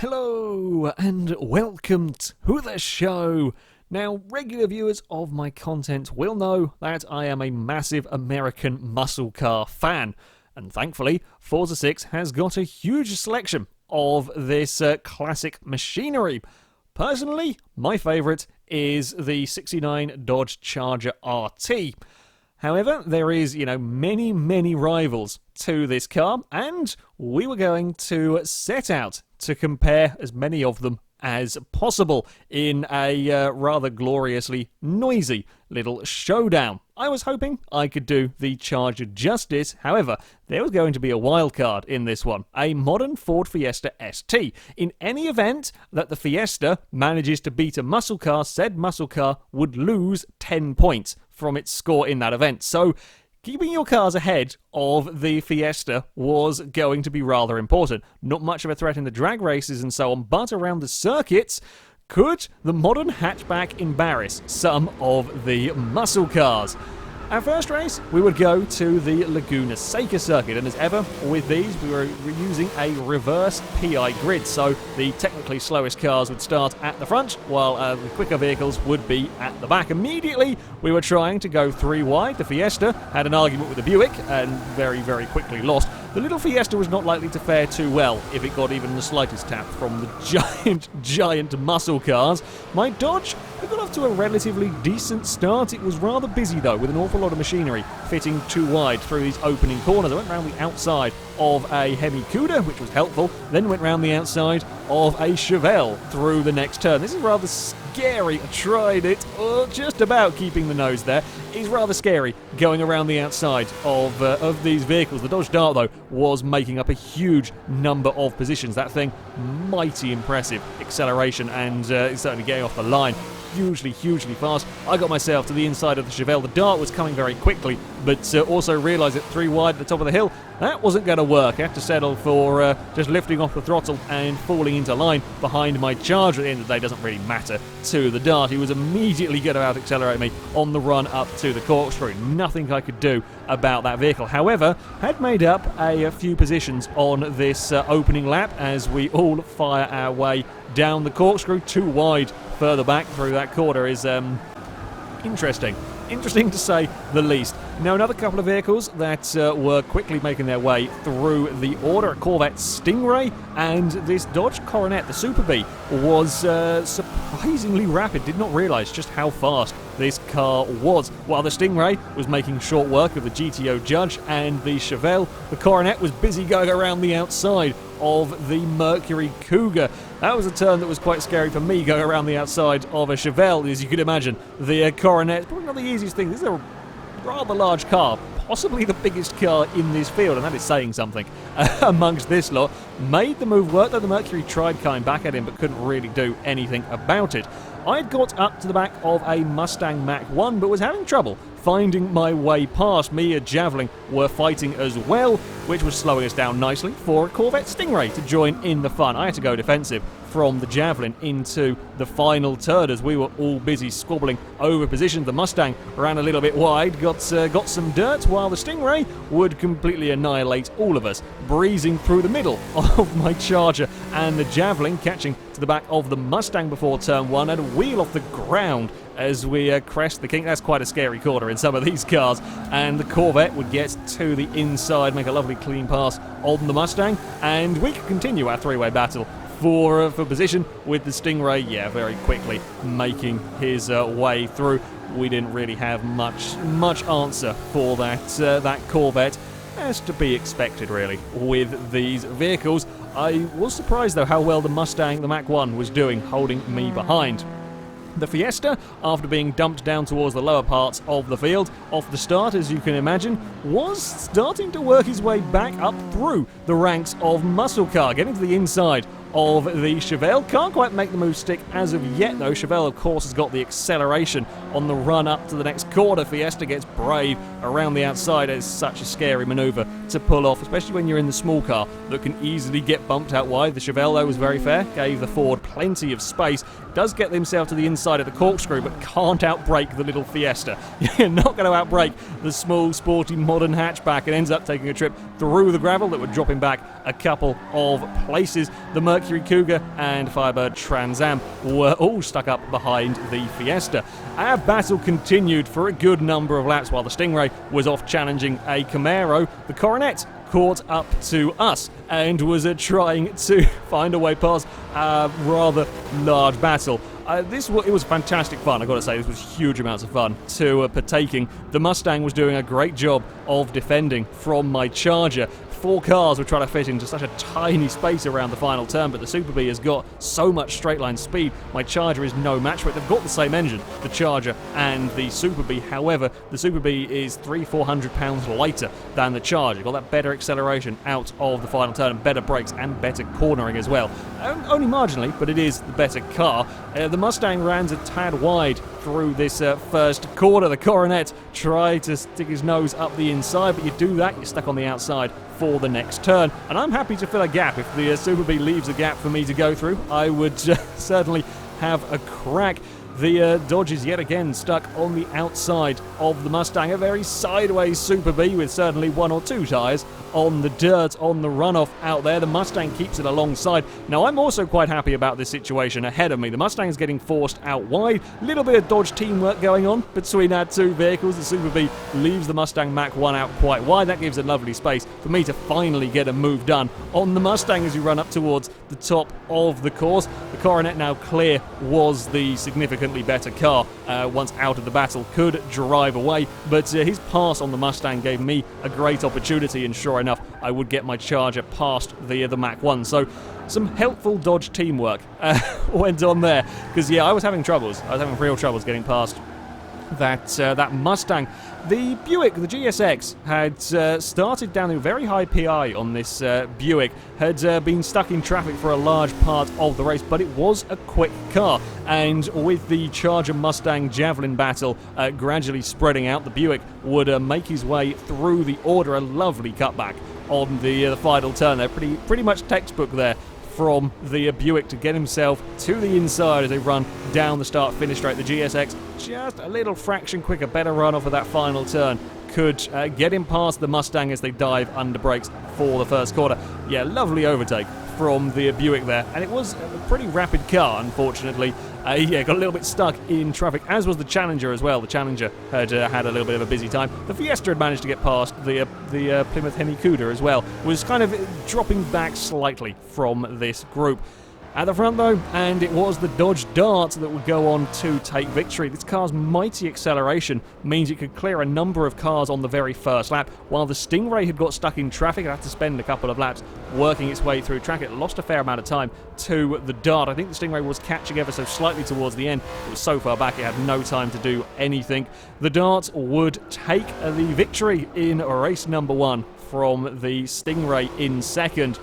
Hello and welcome to the show. Now, regular viewers of my content will know that I am a massive American muscle car fan, and thankfully Forza 6 has got a huge selection of this classic machinery. Personally, my favourite is the 69 Dodge Charger RT. However, there is, many rivals to this car, and we were going to set out to compare as many of them as possible in a rather gloriously noisy little showdown. I was hoping I could do the Charger justice. However, there was going to be a wild card in this one, a modern Ford Fiesta ST. In any event that the Fiesta manages to beat a muscle car, said muscle car would lose 10 points from its score in that event. So keeping your cars ahead of the Fiesta was going to be rather important. Not much of a threat in the drag races and so on, but around the circuits, could the modern hatchback embarrass some of the muscle cars? Our first race, we would go to the Laguna Seca circuit, and as ever with these, we were using a reverse PI grid, so the technically slowest cars would start at the front, while the quicker vehicles would be at the back. Immediately, we were trying to go three wide. The Fiesta had an argument with the Buick, and very quickly lost. The little Fiesta was not likely to fare too well if it got even the slightest tap from the giant muscle cars. My Dodge, it got off to a relatively decent start. It was rather busy though, with an awful lot of machinery fitting too wide through these opening corners. I went round the outside of a Hemi Cuda, which was helpful, then went round the outside of a Chevelle through the next turn. This is rather scary. I tried it, just about keeping the nose there. It's rather scary going around the outside of these vehicles. The Dodge Dart, though, was making up a huge number of positions. That thing, mighty impressive acceleration, and it's certainly getting off the line hugely fast. I got myself to the inside of the Chevelle. The Dart was coming very quickly, but also realised that three wide at the top of the hill, that wasn't going to work. I had to settle for just lifting off the throttle and falling into line behind my Charger. At the end of the day, doesn't really matter to the Dart. He was immediately going to out-accelerate me on the run up to the corkscrew. Nothing I could do about that vehicle. However, had made up a few positions on this opening lap as we all fire our way down the corkscrew. Too wide further back through that corner is interesting to say the least. Now, another couple of vehicles that were quickly making their way through the order, a Corvette Stingray and this Dodge Coronet, the Super Bee, was surprisingly rapid. Did not realise just how fast this car was. While the Stingray was making short work of the GTO Judge and the Chevelle, the Coronet was busy going around the outside of the Mercury Cougar. That was a turn that was quite scary for me, going around the outside of a Chevelle. As you can imagine, the Coronet is probably not the easiest thing. This is a rather large car, possibly the biggest car in this field, and that is saying something amongst this lot. Made the move work, though the Mercury tried coming back at him, but couldn't really do anything about it. I'd got up to the back of a Mustang Mach-1, but was having trouble finding my way past. Me and Javelin were fighting as well, which was slowing us down nicely for a Corvette Stingray to join in the fun. I had to go defensive from the Javelin into the final turn as we were all busy squabbling over position. The Mustang ran a little bit wide, got some dirt, while the Stingray would completely annihilate all of us, breezing through the middle of my Charger, and the Javelin catching to the back of the Mustang before turn one and a wheel off the ground as we crest the kink. That's quite a scary corner in some of these cars, and the Corvette would get to the inside, make a lovely clean pass on the Mustang, and we could continue our three-way battle for position with the Stingray, very quickly making his way through. We didn't really have much answer for that Corvette, as to be expected really with these vehicles. I was surprised though how well the Mustang, the Mach-1, was doing, holding me behind. The Fiesta, after being dumped down towards the lower parts of the field off the start, as you can imagine, was starting to work his way back up through the ranks of muscle car, getting to the inside of the Chevelle. Can't quite make the move stick as of yet though. Chevelle, of course, has got the acceleration on the run up to the next corner. Fiesta gets brave around the outside. It's such a scary maneuver to pull off, especially when you're in the small car that can easily get bumped out wide. The Chevelle, though, was very fair, gave the Ford plenty of space, does get himself to the inside of the corkscrew, but can't outbrake the little Fiesta. You're not going to outbrake the small, sporty, modern hatchback, and ends up taking a trip through the gravel that would drop him back a couple of places. The Mercury Cougar and Firebird Trans Am were all stuck up behind the Fiesta. Our battle continued for a good number of laps while the Stingray was off challenging a Camaro. The Coronet caught up to us and was trying to find a way past a rather large battle. It was fantastic fun, I've got to say. This was huge amounts of fun to partaking. The Mustang was doing a great job of defending from my Charger. 4 cars were trying to fit into such a tiny space around the final turn, but the Super Bee has got so much straight line speed. My Charger is no match for it. They've got the same engine, the Charger and the Super Bee. However, the Super Bee is 300-400 pounds lighter than the Charger. Got that better acceleration out of the final turn, and better brakes and better cornering as well. Only marginally, but it is the better car. The Mustang ran a tad wide through this first corner. The Coronet tried to stick his nose up the inside, but you do that, you're stuck on the outside for the next turn. And I'm happy to fill a gap. If the Super Bee leaves a gap for me to go through, I would certainly have a crack. The Dodge is yet again stuck on the outside of the Mustang. A very sideways Super Bee with certainly 1 or 2 tyres on the dirt, on the runoff out there. The Mustang keeps it alongside. Now, I'm also quite happy about this situation ahead of me. The Mustang is getting forced out wide. A little bit of Dodge teamwork going on between our 2 vehicles. The Super Bee leaves the Mustang Mach 1 out quite wide. That gives a lovely space for me to finally get a move done on the Mustang as we run up towards the top of the course. The Coronet, now clear, was the significantly better car. Once out of the battle, could drive away, but his pass on the Mustang gave me a great opportunity, and sure enough, I would get my Charger past the Mach 1. So some helpful Dodge teamwork went on there, because I was having troubles. I was having real troubles getting past that Mustang. The Buick, the GSX, had started down a very high PI on this Buick, had been stuck in traffic for a large part of the race, but it was a quick car, and with the Charger Mustang Javelin battle gradually spreading out, the Buick would make his way through the order. A lovely cutback on the final turn there, pretty much textbook there from the Buick to get himself to the inside as they run down the start-finish straight. The GSX just a little fraction quicker, better run off of that final turn. Could get him past the Mustang as they dive under brakes for the first corner. Yeah, lovely overtake from the Buick there, and it was a pretty rapid car, unfortunately. Got a little bit stuck in traffic, as was the Challenger as well. The Challenger had had a little bit of a busy time. The Fiesta had managed to get past the Plymouth Hemi Cuda as well. Was kind of dropping back slightly from this group. At the front though, and it was the Dodge Dart that would go on to take victory. This car's mighty acceleration means it could clear a number of cars on the very first lap, while the Stingray had got stuck in traffic. It had to spend a couple of laps working its way through traffic. It lost a fair amount of time to the Dart. I think the Stingray was catching ever so slightly towards the end. It was so far back it had no time to do anything. The Dart would take the victory in race number 1 from the Stingray in second.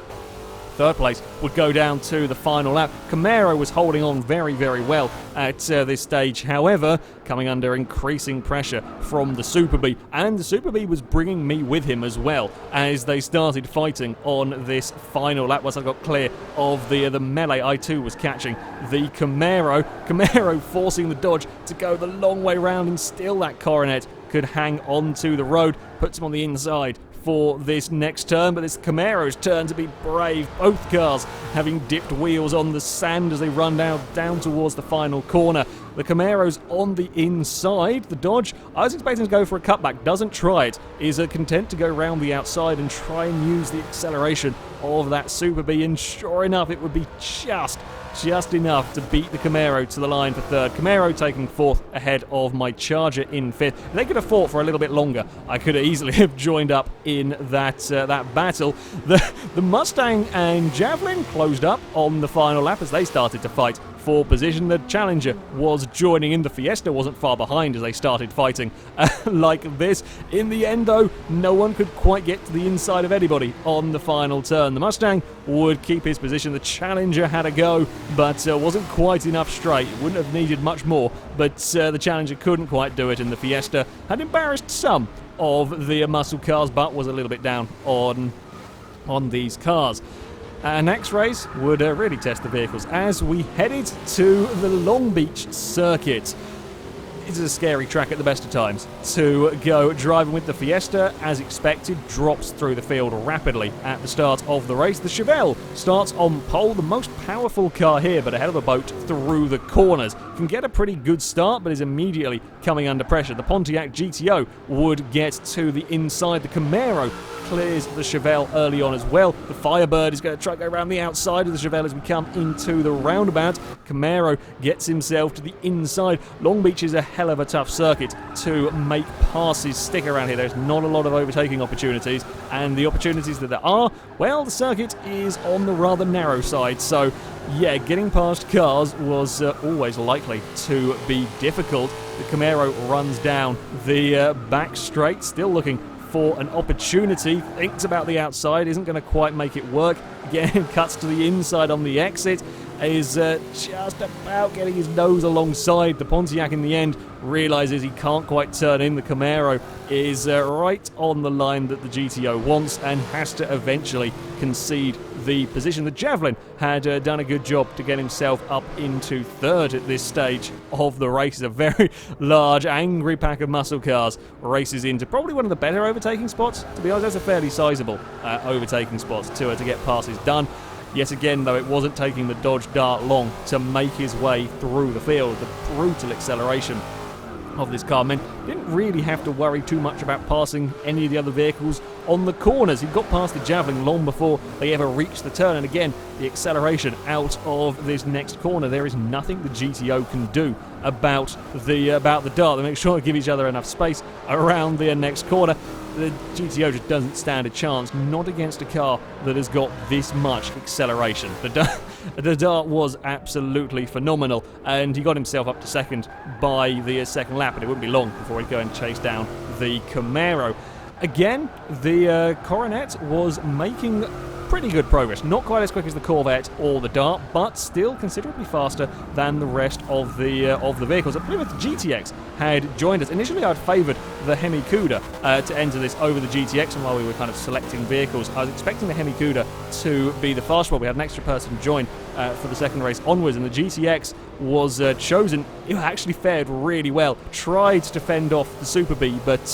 Third place would go down to the final lap. Camaro was holding on very, very well at this stage. However, coming under increasing pressure from the Super Bee, and the Super Bee was bringing me with him as well as they started fighting on this final lap. Once I got clear of the melee, I too was catching the Camaro. Camaro forcing the Dodge to go the long way round, and still that Coronet could hang on to the road, puts him on the inside for this next turn, but it's Camaro's turn to be brave. Both cars having dipped wheels on the sand as they run down towards the final corner. The Camaro's on the inside. The Dodge, I was expecting to go for a cutback, doesn't try it, is content to go round the outside and try and use the acceleration of that Super Bee, and sure enough, it would be just enough to beat the Camaro to the line for third. Camaro taking fourth ahead of my Charger in fifth. If they could have fought for a little bit longer, I could easily have joined up in that battle. The Mustang and Javelin closed up on the final lap as they started to fight for position. The Challenger was joining in. The Fiesta wasn't far behind as they started fighting like this. In the end, though, no one could quite get to the inside of anybody on the final turn. The Mustang would keep his position. The Challenger had a go, but wasn't quite enough straight. It wouldn't have needed much more, but the Challenger couldn't quite do it, and the Fiesta had embarrassed some of the muscle cars, but was a little bit down on these cars. Next race would really test the vehicles as we headed to the Long Beach circuit. It's a scary track at the best of times to go driving with. The Fiesta, as expected, drops through the field rapidly at the start of the race. The Chevelle starts on pole, the most powerful car here, but ahead of the boat through the corners. Can get a pretty good start, but is immediately coming under pressure. The Pontiac GTO would get to the inside. The Camaro clears the Chevelle early on as well. The Firebird is going to try to go around the outside of the Chevelle as we come into the roundabout. Camaro gets himself to the inside. Long Beach is a hell of a tough circuit to make passes stick around here. There's not a lot of overtaking opportunities, and the opportunities that there are, well, the circuit is on the rather narrow side, so yeah, getting past cars was always likely to be difficult. The Camaro runs down the back straight, still looking for an opportunity, thinks about the outside, isn't going to quite make it work. Again, cuts to the inside on the exit, is just about getting his nose alongside. The Pontiac in the end realises he can't quite turn in. The Camaro is right on the line that the GTO wants and has to eventually concede the position. The Javelin had done a good job to get himself up into third at this stage of the race. A very large, angry pack of muscle cars races into probably one of the better overtaking spots. To be honest, that's a fairly sizable overtaking spot to get passes done. Yet again, though, it wasn't taking the Dodge Dart long to make his way through the field. The brutal acceleration of this car meant he didn't really have to worry too much about passing any of the other vehicles on the corners. He got past the Javelin long before they ever reached the turn, and again, the acceleration out of this next corner, there is nothing the GTO can do about the Dart. They make sure to give each other enough space around the next corner. The GTO just doesn't stand a chance, not against a car that has got this much acceleration. The Dart was absolutely phenomenal, and he got himself up to second by the second lap, and it wouldn't be long before he'd go and chase down the Camaro. Again, the Coronet was making pretty good progress. Not quite as quick as the Corvette or the Dart, but still considerably faster than the rest of the vehicles. I believe the GTX had joined us. Initially, I'd favoured the Hemi Cuda to enter this over the GTX, and while we were kind of selecting vehicles, I was expecting the Hemi Cuda to be the fast one. We had an extra person join for the second race onwards, and the GTX was chosen. It actually fared really well. Tried to fend off the Super B, but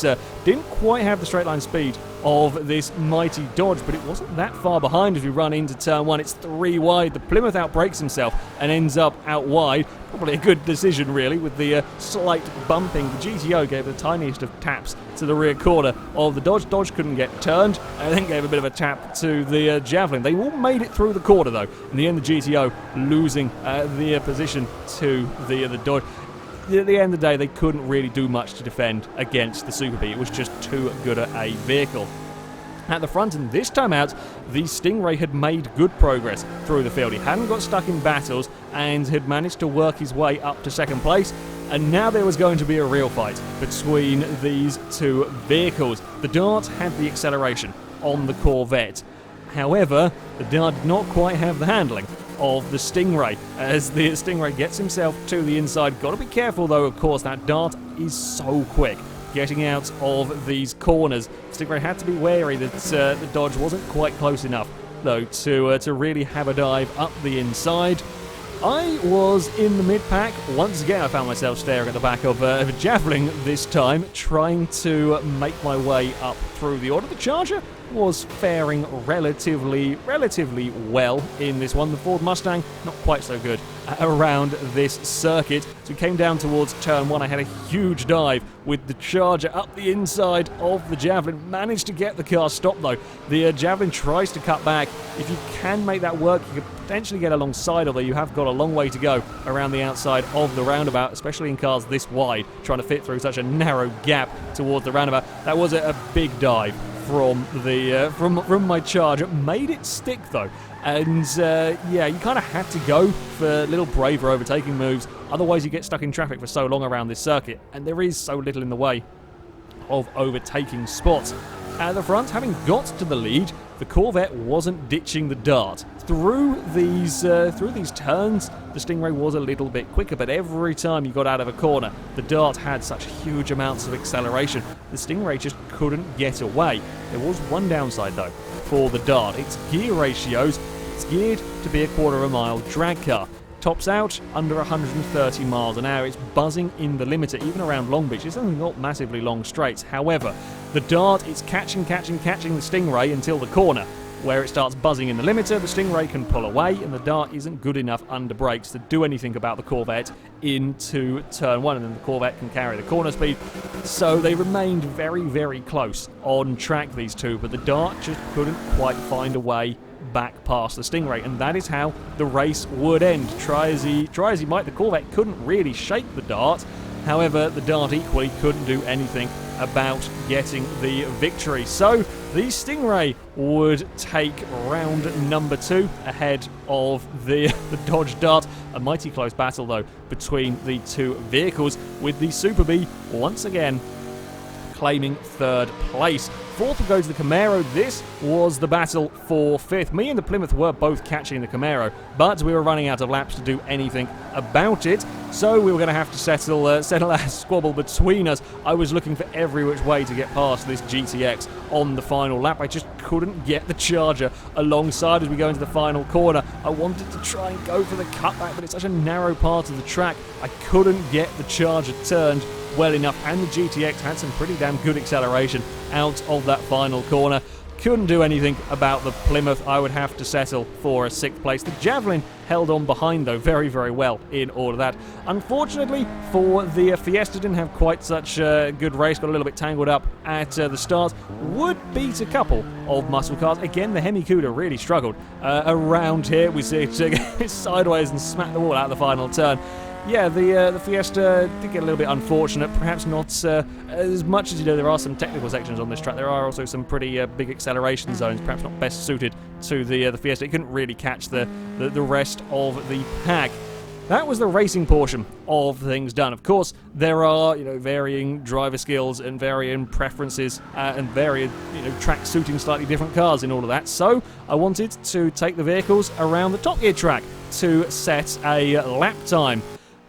didn't quite have the straight line speed of this mighty Dodge, but it wasn't that far behind as we run into turn one. It's 3 wide. The Plymouth outbrakes himself and ends up out wide. Probably a good decision, really, with the slight bumping. The GTO gave the tiniest of taps to the rear corner of the Dodge. Dodge couldn't get turned, and then gave a bit of a tap to the Javelin. They all made it through the corner, though. In the end, the GTO losing the position to the Dodge. At the end of the day, they couldn't really do much to defend against the Super B. It was just too good a vehicle. At the front, and this time out, the Stingray had made good progress through the field. He hadn't got stuck in battles and had managed to work his way up to second place. And now there was going to be a real fight between these two vehicles. The Dart had the acceleration on the Corvette. However, the Dart did not quite have the handling of the Stingray, as the Stingray gets himself to the inside. Got to be careful, though, of course. That Dart is so quick getting out of these corners. Stingray had to be wary that the Dodge wasn't quite close enough, though, to really have a dive up the inside. I was in the mid-pack. Once again, I found myself staring at the back of a Javelin this time, trying to make my way up through the order. The Charger was faring relatively well in this one. The Ford Mustang, not quite so good around this circuit. So we came down towards turn one. I had a huge dive with the Charger up the inside of the Javelin. Managed to get the car stopped, though. The Javelin tries to cut back. If you can make that work, you could potentially get alongside, although you have got a long way to go around the outside of the roundabout, especially in cars this wide, trying to fit through such a narrow gap towards the roundabout. That was a big dive from the from my Charger. Made it stick though, and yeah, you kind of had to go for little braver overtaking moves. Otherwise, you get stuck in traffic for so long around this circuit, and there is so little in the way of overtaking spots. At the front, having got to the lead, the Corvette wasn't ditching the Dart. Through these turns, the Stingray was a little bit quicker, but every time you got out of a corner, the Dart had such huge amounts of acceleration. The Stingray just couldn't get away. There was one downside, though, for the Dart. Its gear ratios, it's geared to be a quarter of a mile drag car. Tops out under 130 miles an hour. It's buzzing in the limiter, even around Long Beach. It's only not massively long straights. However, the Dart is catching the Stingray until the corner, where it starts buzzing in the limiter. The Stingray can pull away, and the Dart isn't good enough under brakes to do anything about the Corvette into turn one, and then the Corvette can carry the corner speed. So they remained very, very close on track, these two, but the Dart just couldn't quite find a way back past the Stingray, and that is how the race would end. Try as he might, the Corvette couldn't really shake the Dart. However, the Dart equally couldn't do anything about getting the victory. So the Stingray would take round number 2 ahead of the Dodge Dart. A mighty close battle, though, between the two vehicles, with the Super B once again claiming third place. Fourth will go to the Camaro. This was the battle for fifth. Me and the Plymouth were both catching the Camaro, but we were running out of laps to do anything about it, so we were going to have to settle a squabble between us. I was looking for every which way to get past this GTX on the final lap. I just couldn't get the Charger alongside as we go into the final corner. I wanted to try and go for the cutback, but it's such a narrow part of the track. I couldn't get the Charger turned well enough, and the GTX had some pretty damn good acceleration out of that final corner. Couldn't do anything about the Plymouth. I would have to settle for a 6th place. The Javelin held on behind, though, very, very well in all of that. Unfortunately for the Fiesta, didn't have quite such a good race, got a little bit tangled up at the start. Would beat a couple of muscle cars. Again, the Hemi Cuda really struggled around here. We see it sideways and smack the wall out of the final turn. Yeah, the Fiesta did get a little bit unfortunate, perhaps not as much as there are some technical sections on this track. There are also some pretty big acceleration zones, perhaps not best suited to the Fiesta. It couldn't really catch the rest of the pack. That was the racing portion of things done. Of course, there are varying driver skills and varying preferences and varying track suiting slightly different cars in all of that. So I wanted to take the vehicles around the Top Gear track to set a lap time.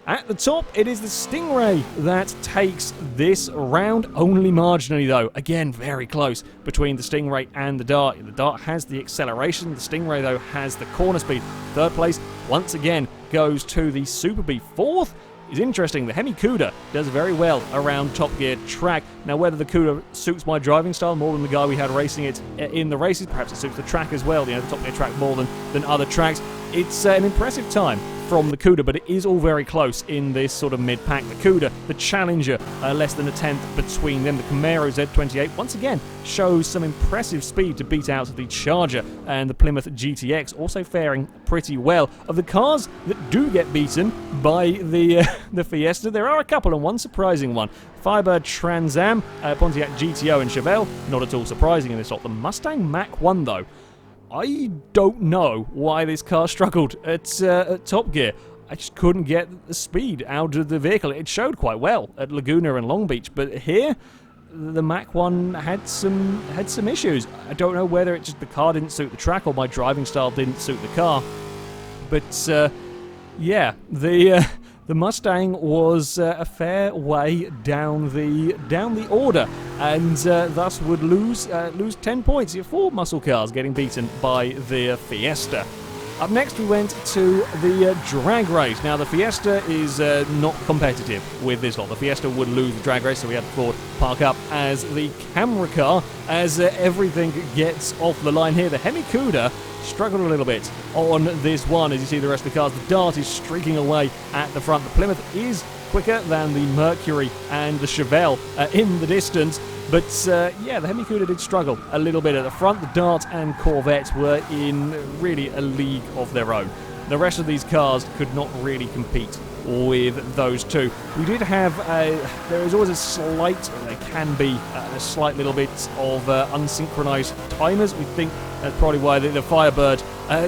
At the top, it is the Stingray that takes this round, only marginally though. Again, very close between the Stingray and the Dart. The Dart has the acceleration, the Stingray though has the corner speed. Third place, once again, goes to the Super B. Fourth is interesting. The Hemi Cuda does very well around Top Gear track. Now, whether the Cuda suits my driving style more than the guy we had racing it in the races, perhaps it suits the track as well, the Top Gear track more than other tracks. It's an impressive time from the Cuda, but it is all very close in this sort of mid-pack. The Cuda, the Challenger, less than a tenth between them. The Camaro Z28, once again, shows some impressive speed to beat out the Charger, and the Plymouth GTX also faring pretty well. Of the cars that do get beaten by the Fiesta, there are a couple, and one surprising one. Firebird Trans Am, Pontiac GTO, and Chevelle, not at all surprising in this lot. The Mustang Mach-1, though, I don't know why this car struggled at Top Gear. I just couldn't get the speed out of the vehicle. It showed quite well at Laguna and Long Beach, but here the Mach-1 had some issues. I don't know whether it's just the car didn't suit the track or my driving style didn't suit the car. But yeah, the Mustang was a fair way down the order, and thus would lose 10 points. You have 4 muscle cars getting beaten by the Fiesta. Up next, we went to the drag race. Now, the Fiesta is not competitive with this lot. The Fiesta would lose the drag race, so we had Ford park up as the camera car as everything gets off the line here. The Hemi Cuda struggled a little bit on this one. As you see the rest of the cars, the Dart is streaking away at the front. The Plymouth is quicker than the Mercury and the Chevelle in the distance. But yeah, the Hemi Cuda did struggle a little bit at the front. The Dart and Corvette were in really a league of their own. The rest of these cars could not really compete with those two. We did have, there is always a slight, or there can be a slight little bit of unsynchronized timers. We think that's probably why the Firebird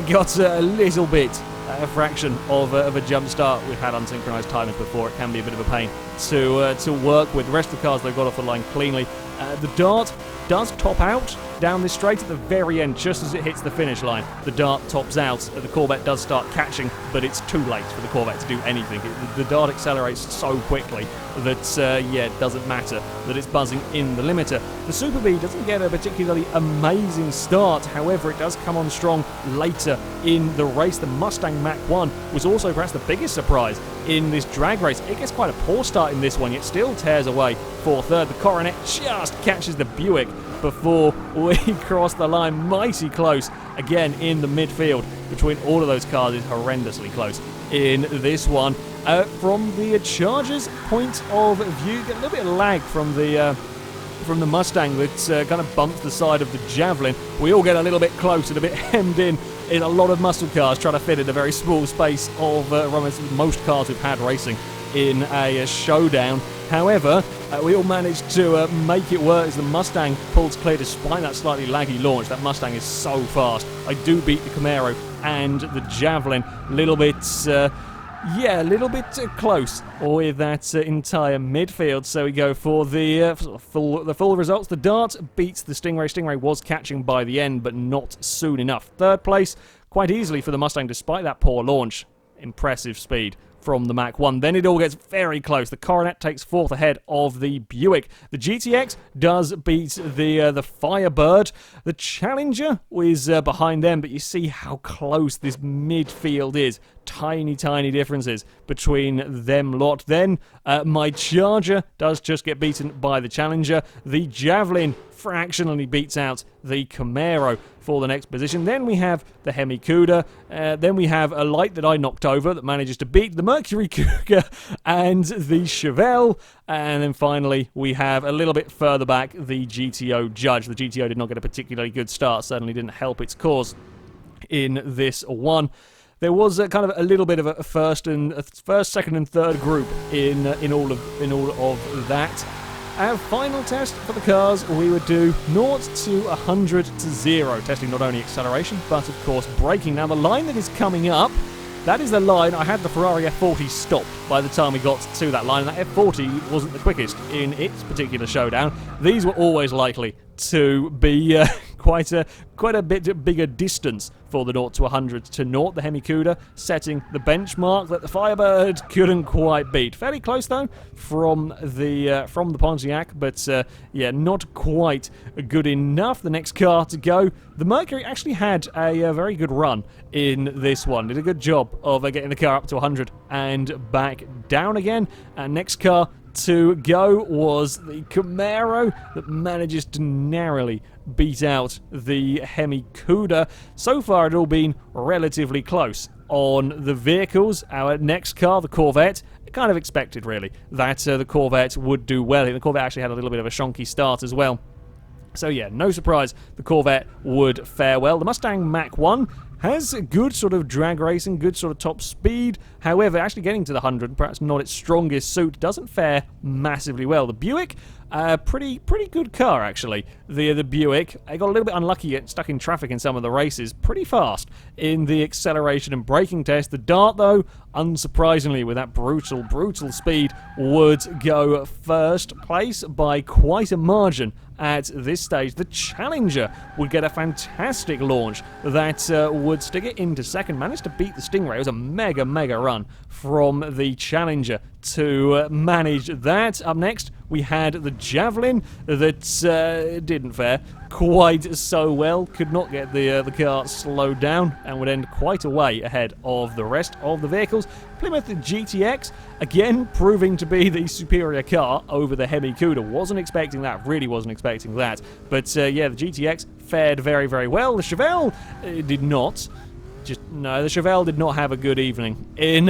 got a little bit, a fraction of a jump start. We've had unsynchronized timers before. It can be a bit of a pain to work with. The rest of the cars, they've got off the line cleanly. The Dart does top out down this straight at the very end, just as it hits the finish line. The Dart tops out, the Corvette does start catching, but it's too late for the Corvette to do anything. The Dart accelerates so quickly that, yeah, it doesn't matter that it's buzzing in the limiter. The Super B doesn't get a particularly amazing start, however, it does come on strong later in the race. The Mustang Mach-1 was also perhaps the biggest surprise in this drag race. It gets quite a poor start in this one, yet still tears away for third. The Coronet just catches the Buick before we cross the line. Mighty close again in the midfield between all of those cars is horrendously close in this one. From the Charger's point of view, get a little bit of lag from the Mustang that kind of bumps the side of the Javelin. We all get a little bit close and a bit hemmed in a lot of muscle cars trying to fit in a very small space of most cars we've had racing in a showdown. However, we all managed to make it work as the Mustang pulls clear despite that slightly laggy launch. That Mustang is so fast. I do beat the Camaro and the Javelin a little bit, yeah, a little bit close with that entire midfield. So we go for the full results. The Dart beats the Stingray. Stingray was catching by the end, but not soon enough. Third place, quite easily for the Mustang, despite that poor launch. Impressive speed from the Mach-1. Then it all gets very close. The Coronet takes fourth ahead of the Buick. The GTX does beat the Firebird. The Challenger is behind them, but you see how close this midfield is. Tiny, tiny differences between them lot. Then my Charger does just get beaten by the Challenger. The Javelin fractionally beats out the Camaro for the next position. Then we have the Hemi Cuda. Then we have a light that I knocked over that manages to beat the Mercury Cougar and the Chevelle. And then finally, we have a little bit further back the GTO Judge. The GTO did not get a particularly good start. Certainly didn't help its cause in this one. There was kind of a little bit of a first, second, and third group in all of that. Our final test for the cars, we would do 0 to 100 to 0, testing not only acceleration, but of course braking. Now the line that is coming up, that is the line. I had the Ferrari F40 stopped by the time we got to that line, and that F40 wasn't the quickest in its particular showdown. These were always likely to be quite a bit bigger distance for the 0 to 100 to 0. The Hemi Cuda setting the benchmark that the Firebird couldn't quite beat. Fairly close though from the Pontiac, but yeah, not quite good enough. The next car to go, the Mercury actually had a very good run in this one. Did a good job of getting the car up to 100 and back down again. And next car to go was the Camaro that manages to narrowly beat out the Hemi Cuda. So far it all been relatively close on the vehicles. Our next car, the Corvette, kind of expected really that the Corvette would do well. The Corvette actually had a little bit of a shonky start as well. So yeah, no surprise the Corvette would fare well. The Mustang Mach-1 has a good sort of drag racing, good sort of top speed. However, actually getting to the 100, perhaps not its strongest suit, doesn't fare massively well. The Buick, pretty good car actually. The Buick, I got a little bit unlucky, getting stuck in traffic in some of the races. Pretty fast in the acceleration and braking test. The Dart though, unsurprisingly with that brutal speed, would go first place by quite a margin. At this stage, the Challenger would get a fantastic launch that would stick it into second. Managed to beat the Stingray. It was a mega run from the Challenger to manage that. Up next, we had the Javelin that didn't fare quite so well. Could not get the car slowed down and would end quite a way ahead of the rest of the vehicles. Plymouth GTX, again, proving to be the superior car over the Hemi Cuda. Wasn't expecting that, really wasn't expecting that. But yeah, the GTX fared very well. The Chevelle did not. No, the Chevelle did not have a good evening in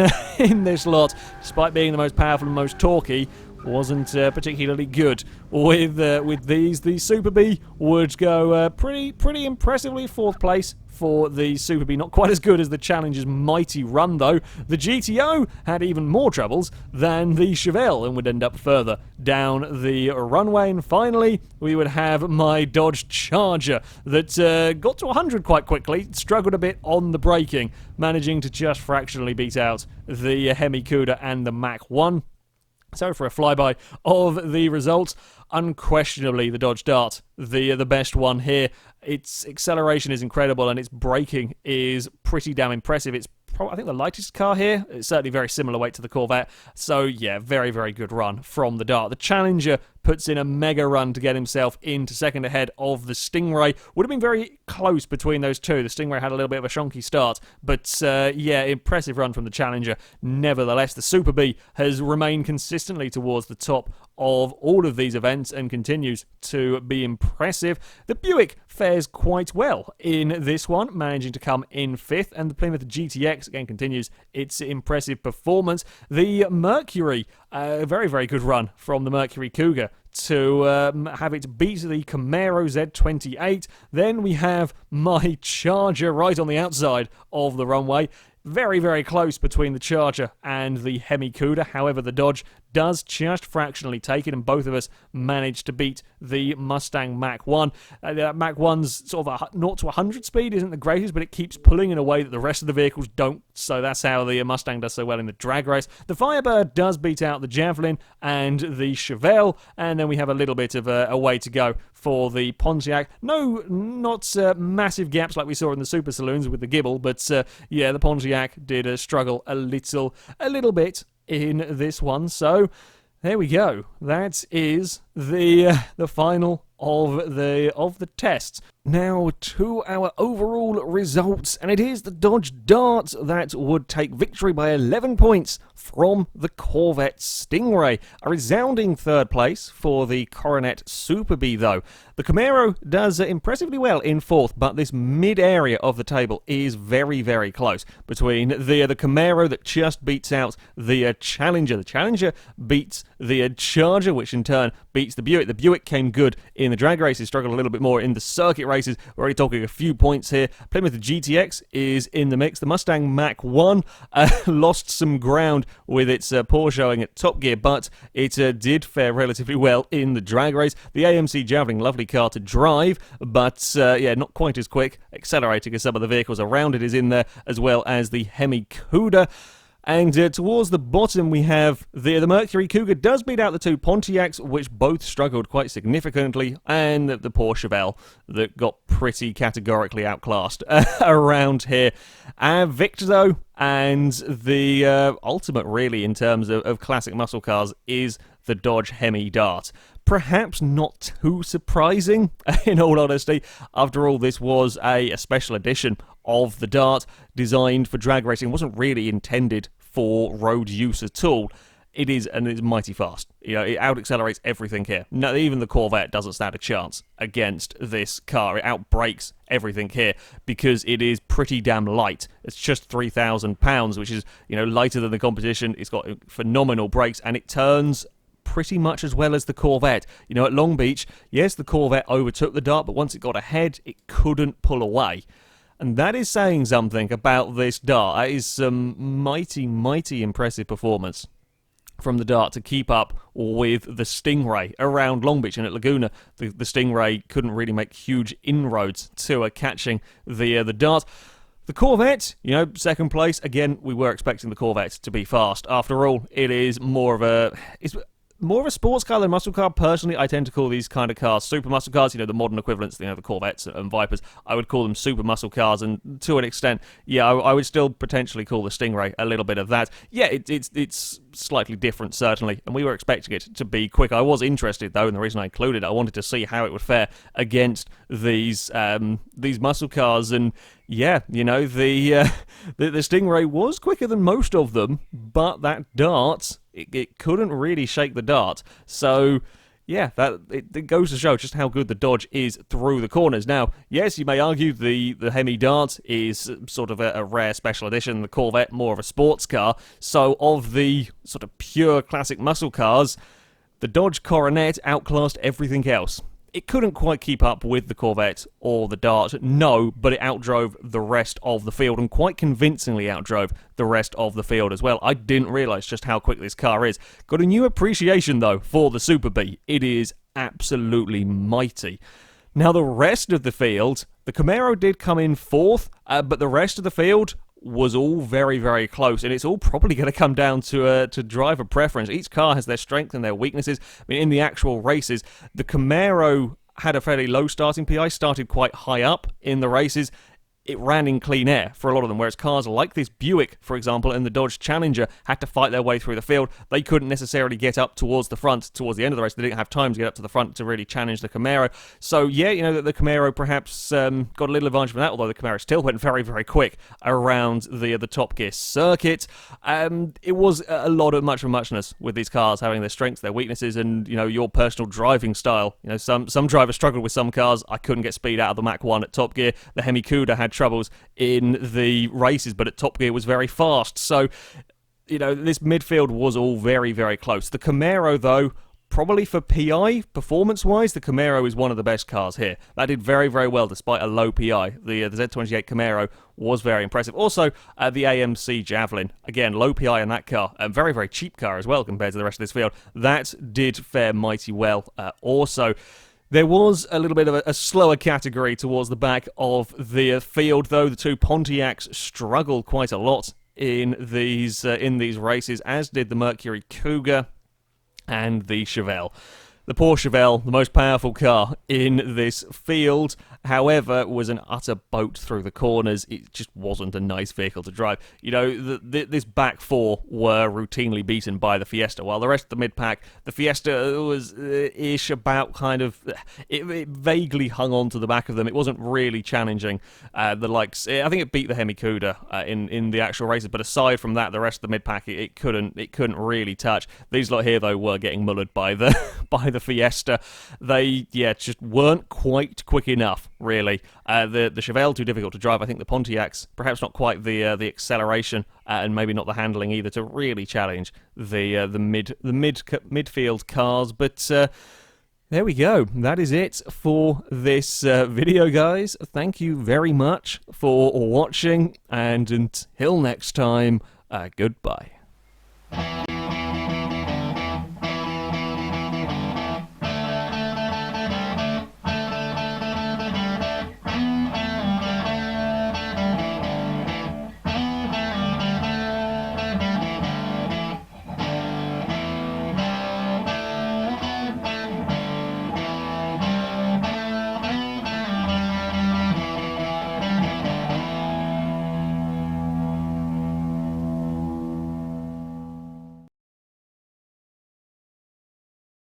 this lot. Despite being the most powerful and most torquey, wasn't particularly good. With these, the Super Bee would go pretty impressively 4th place for the Super Bee. Not quite as good as the Challenger's mighty run, though. The GTO had even more troubles than the Chevelle and would end up further down the runway. And finally, we would have my Dodge Charger that got to 100 quite quickly, struggled a bit on the braking, managing to just fractionally beat out the Hemi Cuda and the Mach 1. So for a flyby of the results, unquestionably the Dodge Dart, the best one here. Its acceleration is incredible and its braking is pretty damn impressive. It's probably, I think, the lightest car here. It's certainly very similar weight to the Corvette. So yeah, very, very good run from the Dart. The Challenger puts in a mega run to get himself into second ahead of the Stingray. Would have been very close between those two. The Stingray had a little bit of a shonky start, but yeah, impressive run from the Challenger. Nevertheless, the Super Bee has remained consistently towards the top of all of these events and continues to be impressive. The Buick fares quite well in this one, managing to come in 5th, and the Plymouth GTX again continues its impressive performance. The Mercury, a very, very good run from the Mercury Cougar to have it beat the Camaro Z28. Then we have my Charger right on the outside of the runway. Very, very close between the Charger and the Hemi Cuda. However, the Dodge does just fractionally take it, and both of us managed to beat the Mustang Mach 1. Mach 1's sort of a 0 to 100 speed isn't the greatest, but it keeps pulling in a way that the rest of the vehicles don't, so that's how the Mustang does so well in the drag race. The Firebird does beat out the Javelin and the Chevelle, and then we have a little bit of a way to go for the Pontiac. No, not massive gaps like we saw in the Super Saloons with the Gibble, but yeah, the Pontiac did struggle a little bit in this one. So there we go. That is the final of the tests. Now to our overall results, and it is the Dodge Dart that would take victory by 11 points from the Corvette Stingray. A resounding 3rd place for the Coronet Super Bee, though. The Camaro does impressively well in 4th, but this mid-area of the table is very, very close between the Camaro that just beats out the Challenger. The Challenger beats the Charger, which in turn beats the Buick. The Buick came good in the drag races, struggled a little bit more in the circuit races. We're already talking a few points here. Plymouth GTX is in the mix. The Mustang Mach 1 lost some ground with its poor showing at Top Gear, but it did fare relatively well in the drag race. The AMC Javelin, lovely car to drive, but yeah, not quite as quick, accelerating as some of the vehicles around it is in there, as well as the Hemi Cuda. And towards the bottom, we have the Mercury Cougar does beat out the two Pontiacs, which both struggled quite significantly, and the poor Chevelle that got pretty categorically outclassed around here. Victor, though, and the ultimate, really, in terms of classic muscle cars, is the Dodge Hemi Dart. Perhaps not too surprising, in all honesty. After all, this was a special edition of the Dart designed for drag racing. It wasn't really intended for road use at all. It is, and it's mighty fast. You know, it out-accelerates everything here. No, even the Corvette doesn't stand a chance against this car. It outbrakes everything here because it is pretty damn light. It's just 3,000 pounds, which is, you know, lighter than the competition. It's got phenomenal brakes, and it turns pretty much as well as the Corvette. You know, at Long Beach, yes, the Corvette overtook the Dart, but once it got ahead, it couldn't pull away. And that is saying something about this Dart. That is some mighty, mighty impressive performance from the Dart to keep up with the Stingray around Long Beach. And at Laguna, the Stingray couldn't really make huge inroads to catching the Dart. The Corvette, you know, second place. Again, we were expecting the Corvette to be fast. After all, it is more of a sports car than a muscle car. Personally, I tend to call these kind of cars super muscle cars. You know, the modern equivalents, you know, the Corvettes and Vipers. I would call them super muscle cars, and to an extent, yeah, I would still potentially call the Stingray a little bit of that. Yeah, it's slightly different, certainly, and we were expecting it to be quick. I was interested, though, and the reason I included it, I wanted to see how it would fare against these muscle cars, and yeah, you know, the Stingray was quicker than most of them, but that Dart, it couldn't really shake the Dart. So yeah, it goes to show just how good the Dodge is through the corners. Now, yes, you may argue the Hemi Dart is sort of a rare special edition, the Corvette more of a sports car. So of the sort of pure classic muscle cars, The Dodge Coronet outclassed everything else. It couldn't quite keep up with the Corvette or the Dart, no, but it outdrove the rest of the field, and quite convincingly outdrove the rest of the field as well. I didn't realise just how quick this car is. Got a new appreciation, though, for the Super Bee. It is absolutely mighty. Now, the rest of the field, the Camaro did come in fourth, but the rest of the field was all very, very close, and it's all probably going to come down to driver preference. Each car has their strengths and their weaknesses. I mean, in the actual races, the Camaro had a fairly low starting PI, started quite high up in the races. It ran in clean air for a lot of them, whereas cars like this Buick, for example, and the Dodge Challenger had to fight their way through the field. They couldn't necessarily get up towards the front, towards the end of the race. They didn't have time to get up to the front to really challenge the Camaro. So, yeah, you know, that the Camaro perhaps got a little advantage from that, although the Camaro still went very, very quick around the Top Gear circuit. It was a lot of muchness with these cars, having their strengths, their weaknesses, and, you know, your personal driving style. You know, some drivers struggled with some cars. I couldn't get speed out of the Mach 1 at Top Gear. The Hemi Cuda had troubles in the races, but at Top Gear was very fast. So, you know, this midfield was all very, very close. The Camaro, though, probably for PI, performance-wise, the Camaro is one of the best cars here. That did very, very well despite a low PI. The Z28 Camaro was very impressive. Also, the AMC Javelin. Again, low PI in that car. A very, very cheap car as well compared to the rest of this field. That did fare mighty well also. There was a little bit of a slower category towards the back of the field, though. The two Pontiacs struggled quite a lot in these races, as did the Mercury Cougar and the Chevelle. The poor Chevelle, the most powerful car in this field, however, was an utter boat through the corners. It just wasn't a nice vehicle to drive. You know, this back four were routinely beaten by the Fiesta, while the rest of the mid-pack, the Fiesta was ish about kind of... It vaguely hung on to the back of them. It wasn't really challenging the likes... I think it beat the Hemi Cuda in the actual races, but aside from that, the rest of the mid-pack, it couldn't really touch. These lot here, though, were getting mullered by the Fiesta. They, just weren't quite quick enough, really. The Chevelle, too difficult to drive. I think the Pontiacs, perhaps not quite the acceleration and maybe not the handling either to really challenge the midfield cars. But there we go. That is it for this video, guys. Thank you very much for watching, and until next time, goodbye.